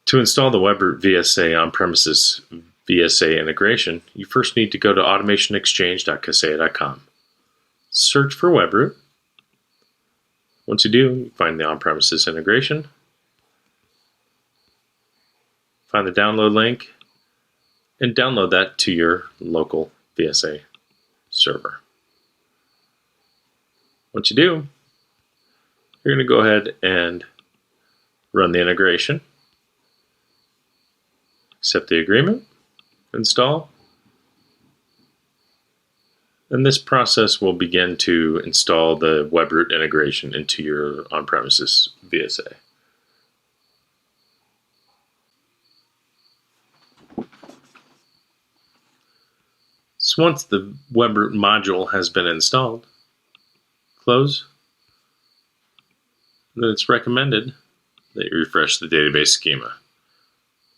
To install the Webroot VSA on-premises VSA integration, you first need to go to automationexchange.kaseya.com. Search for Webroot. Once you do, you find the on-premises integration. Find the download link and download that to your local VSA server. Once you do, you're going to go ahead and run the integration. Accept the agreement, install, and this process will begin to install the Webroot integration into your on-premises VSA. So once the Webroot module has been installed, close. Then it's recommended that you refresh the database schema.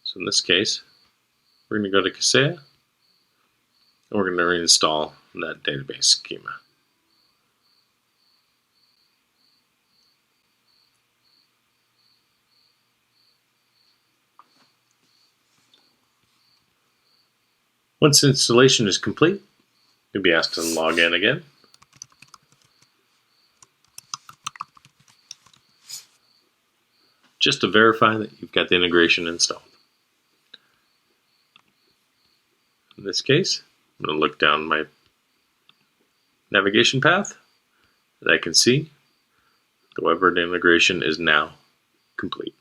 So in this case, we're going to go to Kaseya, and we're going to reinstall that database schema. Once installation is complete, you'll be asked to log in again. Just to verify that you've got the integration installed. In this case, I'm going to look down my navigation path, and I can see the Webroot integration is now complete.